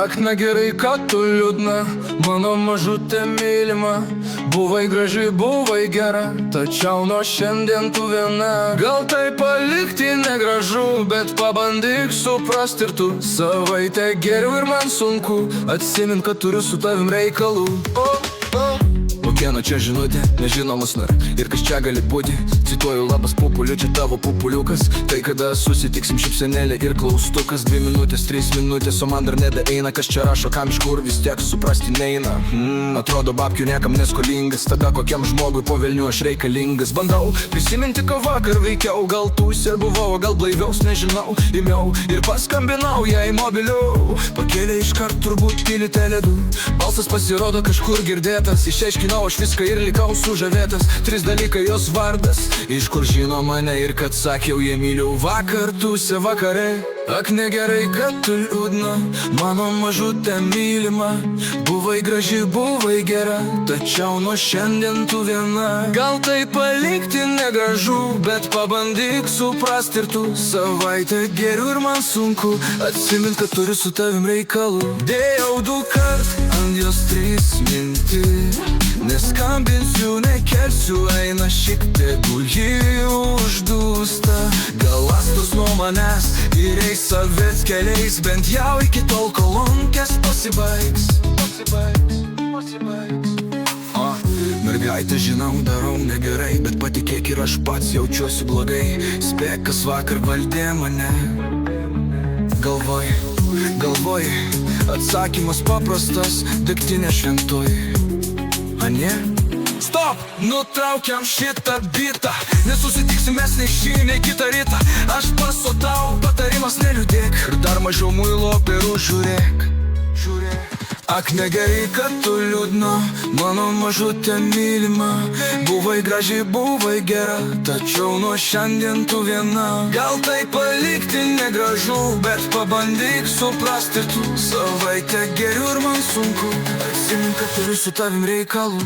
Ak negerai, kad tu liūdna, mano mažutė mylima. Buvai graži, buvai gera, tačiau nuo šiandien tu viena. Gal tai palikti negražu, bet pabandyk suprast ir tu. Savaitę geriau ir man sunku, atsimint, kad turiu su tavim reikalų. Kieno čia žinutė, nežinomas nar. Ir kas čia gali būti, cituoju labas pupuliu, čia tavo pupuliukas. Tai kada susitiksim šipsenėlė ir klaustukas. 2 minutės, 3 minutės, o man dar nebeeina. Kas čia rašo, kam iš kur, vis tiek suprasti neina. Atrodo babkių niekam neskolingas. Tada kokiam žmogui po velnių aš reikalingas. Bandau prisiminti, ką vakar veikiau. Gal tūsė buvau, gal blaiviaus, nežinau. Įmiau ir paskambinau jai mobiliu. Pakėlė iškart turbūt tyli Tele2. Balsas pasirodo kažkur girdėtas. Išaiškinau aš viską ir likau sužavėtas. 3 dalykai jos vardas, iš kur žino mane ir kad sakiau jie myliu. Vakar tūsė vakare. Ak negerai, kad tu liūdna, mano mažutė mylima. Buvai graži, buvai gera, tačiau nuo šiandien tu viena. Gal tai palikti negražu, bet pabandyk suprast ir tu. Savaitę geriau ir man sunku, atsimint, kad turiu su tavim reikalų. Dėjau 2 kart, ant jos 3 minti. Neskambinsiu, nekelsiu, eina šiek tiek, ji uždūsta. Gal lastus nuo manęs ir eis savės keliais, bent jau iki tol kolonkės pasibaigs. Mergaitė, žinau, darau negerai, bet patikėk ir aš pats jaučiuosi blogai. Spėk, kas vakar valdė mane. Galvoj, atsakymas paprastas, degtinė šventoji. Anie? Stop! Nutraukiam šitą bitą. Nesusitiksim mes nei šį, nei kitą rytą. Aš pasotau, patarimas neliūdėk. Ir dar mažiau muilo perų žiūrėk. Ak negerai, kad tu liūdna, mano mažutė mylima. Buvai graži, buvai gera, tačiau nuo šiandien tu viena. Gal tai palikti negražu, bet pabandyk suprast ir tu. Savaitę geriau ir man sunku, atsimink, kad turiu su tavim reikalų.